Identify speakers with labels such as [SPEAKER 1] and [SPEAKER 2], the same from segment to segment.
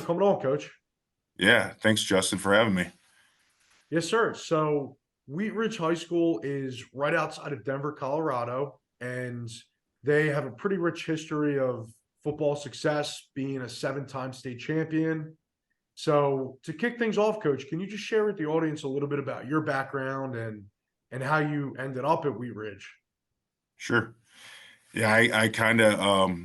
[SPEAKER 1] for coming on, Coach.
[SPEAKER 2] Yeah, thanks, Justin, for having me.
[SPEAKER 1] Yes, sir. So Wheat Ridge High School is right outside of Denver, Colorado, and they have a pretty rich history of football success, being a seven-time state champion. So to kick things off, Coach, can you just share with the audience a little bit about your background and how you ended up at Wheat Ridge?
[SPEAKER 2] Sure. Yeah, I kind of,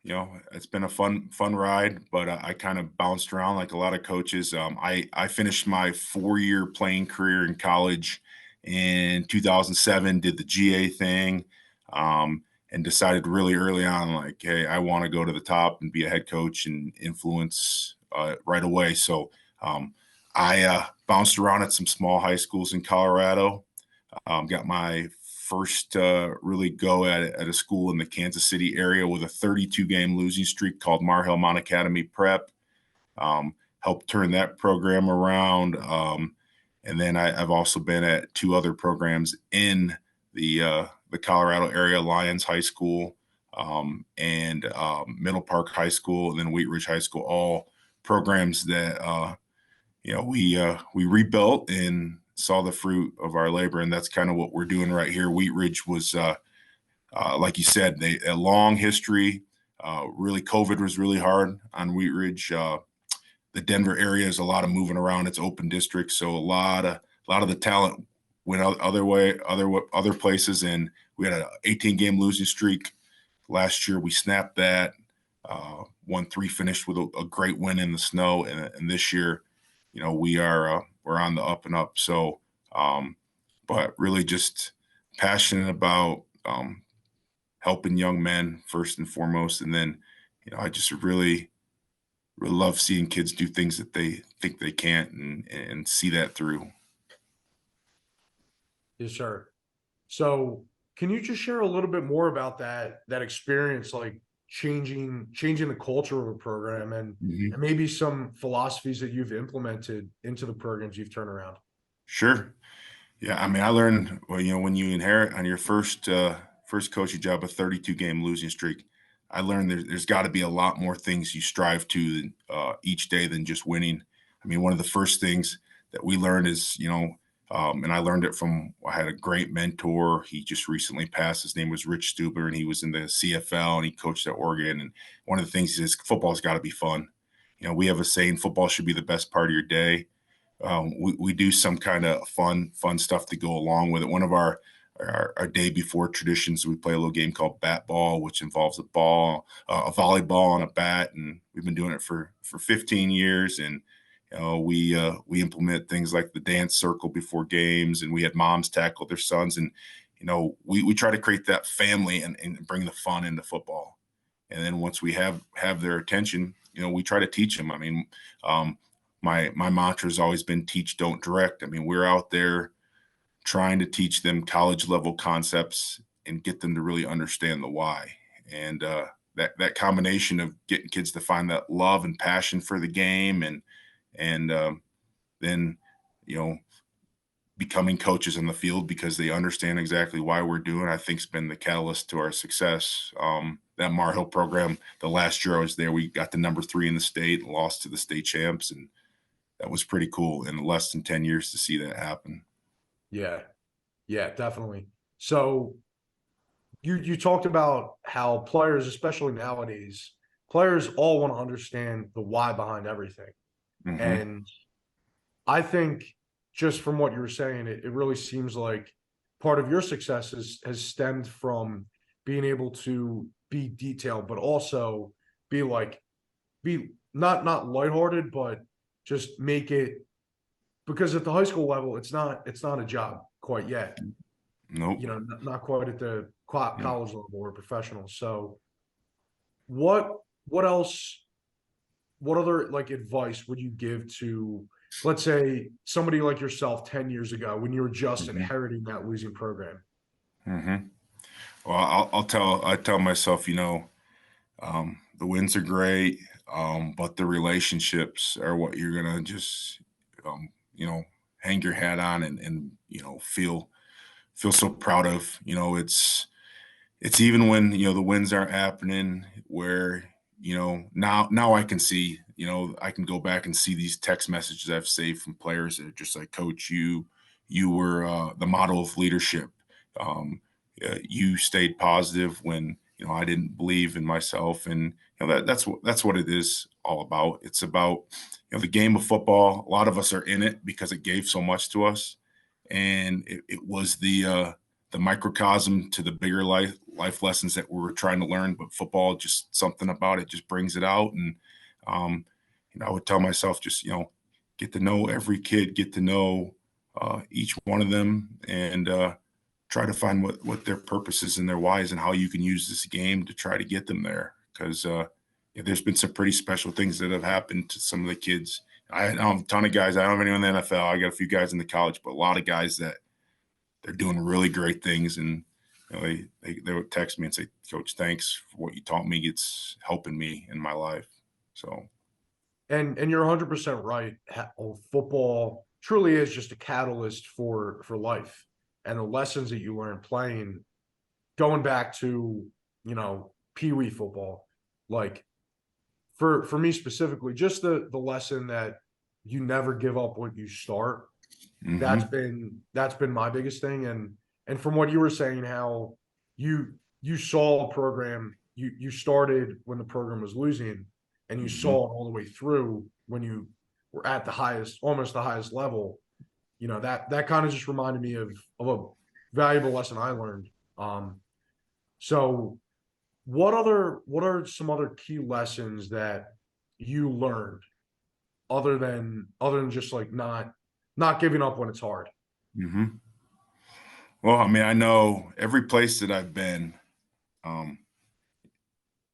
[SPEAKER 2] it's been a fun ride, but I kind of bounced around like a lot of coaches. I finished my 4-year playing career in college in 2007, did the GA thing, and decided really early on, like, hey, I want to go to the top and be a head coach and influence right away. So I bounced around at some small high schools in Colorado. Got my first really go at a school in the Kansas City area with a 32-game losing streak called Mar Hill Mount Academy Prep. Helped turn that program around. And then I've also been at two other programs in the Colorado area, Lyons High School and Middle Park High School, and then Wheat Ridge High School, all programs that we rebuilt and saw the fruit of our labor, and that's kind of what we're doing right here. Wheat Ridge was, like you said, a long history. Really, COVID was really hard on Wheat Ridge. The Denver area is a lot of moving around. It's open district, so a lot of the talent went other places, and we had an 18-game losing streak last year. We snapped that. Won 3, finished with a great win in the snow, and this year, we're on the up and up. So, but really just passionate about helping young men first and foremost, and then I just really love seeing kids do things that they think they can't, and see that through.
[SPEAKER 1] Yes, sir. So can you just share a little bit more about that experience, like changing the culture of a program and maybe some philosophies that you've implemented into the programs you've turned around?
[SPEAKER 2] Sure. Yeah, I mean, I learned, well, when you inherit on your first coaching job a 32-game losing streak, I learned there's got to be a lot more things you strive to each day than just winning. I mean, one of the first things that we learned is, and I learned it from, I had a great mentor. He just recently passed. His name was Rich Stuber, and he was in the CFL, and he coached at Oregon. And one of the things is football's got to be fun. We have a saying, football should be the best part of your day. We do some kind of fun stuff to go along with it. One of our day before traditions, we play a little game called bat ball, which involves a ball, a volleyball, and a bat, and we've been doing it for 15 years. And we implement things like the dance circle before games, and we had moms tackle their sons, and we try to create that family and bring the fun into football. And then once we have their attention, we try to teach them. I mean, my mantra has always been teach, don't direct. I mean, we're out there trying to teach them college level concepts and get them to really understand the why. And that combination of getting kids to find that love and passion for the game, and then becoming coaches in the field because they understand exactly why we're doing, I think, has been the catalyst to our success. That Mar Hill program, the last year I was there, we got the number 3 in the state and lost to the state champs, and that was pretty cool in less than 10 years to see that happen.
[SPEAKER 1] Yeah. Yeah, definitely. So you talked about how players, especially nowadays, players all want to understand the why behind everything.
[SPEAKER 2] Mm-hmm.
[SPEAKER 1] And I think just from what you were saying, it really seems like part of your success has stemmed from being able to be detailed, but also be not lighthearted, but just make it, because at the high school level, it's not a job quite yet.
[SPEAKER 2] Nope.
[SPEAKER 1] Not quite at the college level or professional. So what else, what other like advice would you give to, let's say, somebody like yourself 10 years ago when you were just inheriting that losing program?
[SPEAKER 2] Mm-hmm. Well, I tell myself, the wins are great, but the relationships are what you're gonna just, hang your hat on and feel so proud of. It's even when the wins aren't happening, where now I can see, I can go back and see these text messages I've saved from players that are just like, Coach, you were the model of leadership. You stayed positive when I didn't believe in myself, and that's what it is all about. It's about the game of football. A lot of us are in it because it gave so much to us, and it was the microcosm to the bigger life lessons that we were trying to learn. But football, just something about it just brings it out. And um, I would tell myself, just get to know every kid, get to know each one of them, and try to find what their purpose is and their whys, and how you can use this game to try to get them there. Because there's been some pretty special things that have happened to some of the kids. I don't have a ton of guys. I don't have anyone in the NFL. I got a few guys in the college, but a lot of guys that they're doing really great things. And they would text me and say, Coach, thanks for what you taught me. It's helping me in my life. So.
[SPEAKER 1] And you're 100% right. Football truly is just a catalyst for life, and the lessons that you learn playing, going back to pee wee football, like for me specifically, just the lesson that you never give up what you start. That's been my biggest thing. And from what you were saying, how you saw a program, you started when the program was losing, and you saw it all the way through when you were at the highest, almost the highest level. That kind of just reminded me of a valuable lesson I learned. So what are some other key lessons that you learned other than just like not giving up when it's hard?
[SPEAKER 2] Mm-hmm. Well, I mean, I know every place that I've been, um,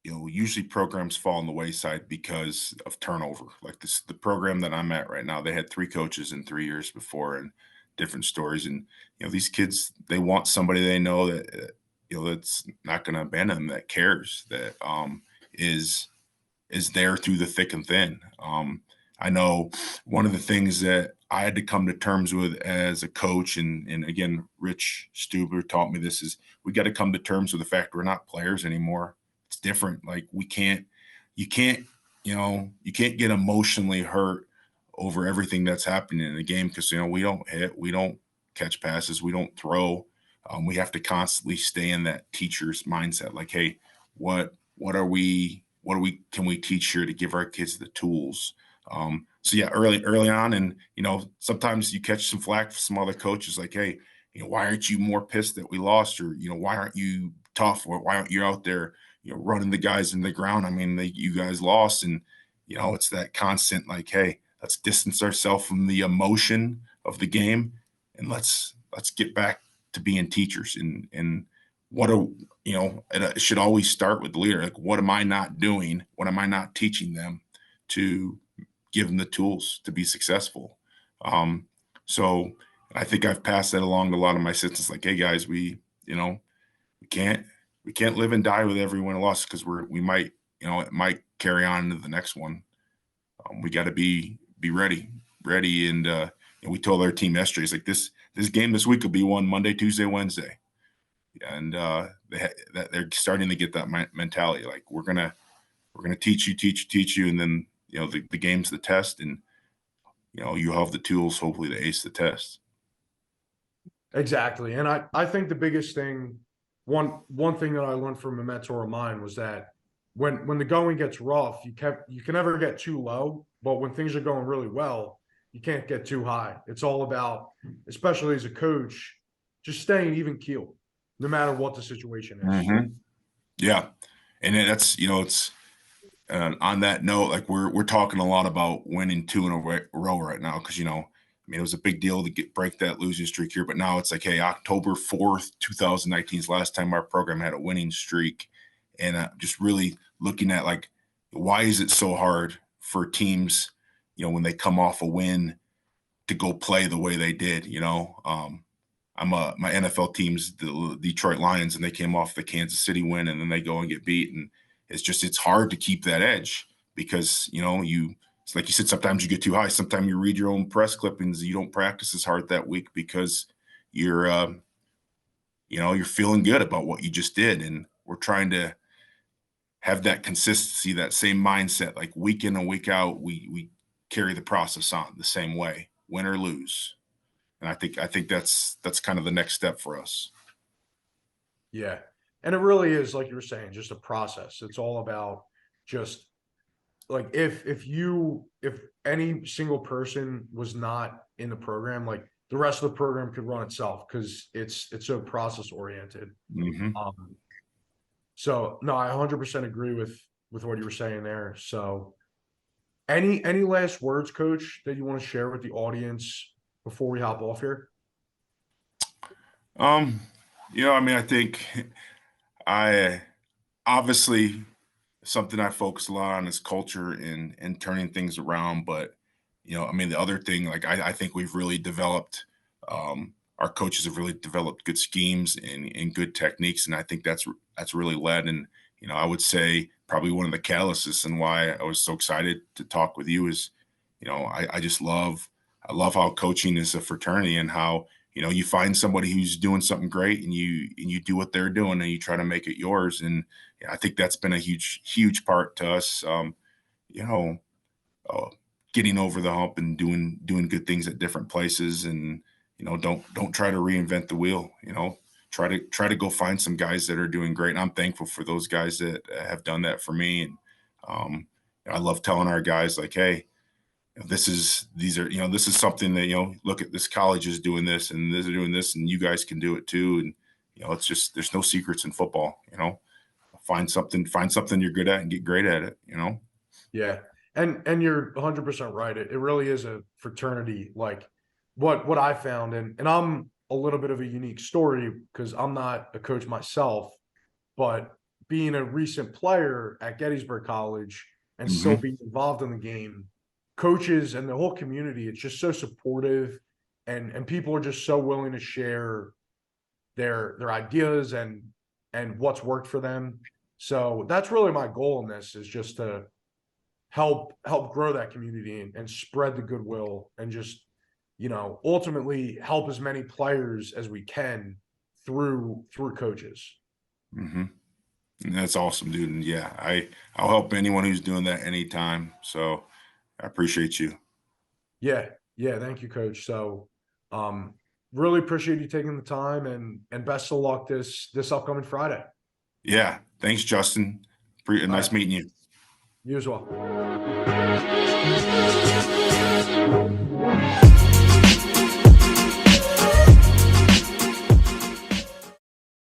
[SPEAKER 2] usually programs fall on the wayside because of turnover. Like the program that I'm at right now, they had 3 coaches in 3 years before, and different stories. And these kids, they want somebody they know that that's not going to abandon them, that cares, that is there through the thick and thin. I know one of the things that I had to come to terms with as a coach, and again, Rich Stuber taught me this, is we got to come to terms with the fact we're not players anymore. It's different. Like you can't get emotionally hurt over everything that's happening in the game, because we don't hit, we don't catch passes, we don't throw. We have to constantly stay in that teacher's mindset. Like, hey, what can we teach here to give our kids the tools? So yeah, early on, and sometimes you catch some flack from some other coaches, like, hey, why aren't you more pissed that we lost, or why aren't you tough, or why aren't you out there running the guys in the ground? I mean, you guys lost. And it's that constant, like, hey, let's distance ourselves from the emotion of the game, and let's get back to being teachers. And it should always start with the leader. Like, what am I not doing? What am I not teaching them to give them the tools to be successful? So I think I've passed that along to a lot of my assistants. Like, hey guys, we can't live and die with every win or loss, because we might, it might carry on into the next one. We got to be ready. And we told our team yesterday, it's like, this game this week will be won Monday, Tuesday, Wednesday. And they're starting to get that mentality. Like, we're gonna teach you, and then the game's the test, and you have the tools hopefully to ace the test.
[SPEAKER 1] Exactly. And I think the biggest thing, one thing that I learned from a mentor of mine, was that when the going gets rough, you can never get too low, but when things are going really well, you can't get too high. It's all about, especially as a coach, just staying even keel, no matter what the situation is.
[SPEAKER 2] Yeah. And that's, it's on that note, like we're talking a lot about winning 2 in a row right now, because it was a big deal to break that losing streak here. But now it's like, hey, October 4th, 2019 is the last time our program had a winning streak. And just really looking at, like, why is it so hard for teams, when they come off a win, to go play the way they did? My NFL team's the Detroit Lions, and they came off the Kansas City win, and then they go and get beat. And it's hard to keep that edge, because, it's like you said, sometimes you get too high. Sometimes you read your own press clippings, you don't practice as hard that week because you're feeling good about what you just did. And we're trying to have that consistency, that same mindset, like week in and week out, we carry the process on the same way, win or lose. And I think that's kind of the next step for us.
[SPEAKER 1] Yeah. And it really is, like you were saying, just a process. It's all about just like if any single person was not in the program, like the rest of the program could run itself because it's so process oriented.
[SPEAKER 2] Mm-hmm.
[SPEAKER 1] Um, so no, I 100% agree with what you were saying there. So any last words, coach, that you want to share with the audience before we hop off here?
[SPEAKER 2] Um, I mean, I think I obviously something I focus a lot on is culture and turning things around. But I mean, the other thing, like I think we've really developed, our coaches have really developed good schemes and good techniques, and I think that's really led. And I would say probably one of the catalysts and why I was so excited to talk with you is, I just love how coaching is a fraternity and how you find somebody who's doing something great and you do what they're doing and you try to make it yours. And I think that's been a huge part to us, you know, uh, getting over the hump and doing good things at different places. And don't try to reinvent the wheel. Try to go find some guys that are doing great. And I'm thankful for those guys that have done that for me. And I love telling our guys like, hey, this is something that look at, this college is doing this and they're doing this and you guys can do it too. And it's just, there's no secrets in football. Find something you're good at and get great at it.
[SPEAKER 1] Yeah. And you're 100% right. It really is a fraternity. Like what I found, and I'm a little bit of a unique story because I'm not a coach myself, but being a recent player at Gettysburg College and still
[SPEAKER 2] Hmm.
[SPEAKER 1] being involved in the game, coaches and the whole community, it's just so supportive, and people are just so willing to share their ideas and what's worked for them. So that's really my goal in this, is just to help grow that community and spread the goodwill and just ultimately help as many players as we can through coaches.
[SPEAKER 2] Hmm. That's awesome, dude. And yeah, I'll help anyone who's doing that anytime. So I appreciate you.
[SPEAKER 1] Yeah, thank you, coach. So um really appreciate you taking the time, and best of luck this upcoming Friday.
[SPEAKER 2] Yeah. Thanks, Justin.
[SPEAKER 1] All
[SPEAKER 2] Nice
[SPEAKER 1] right,
[SPEAKER 2] meeting you.
[SPEAKER 1] you as well.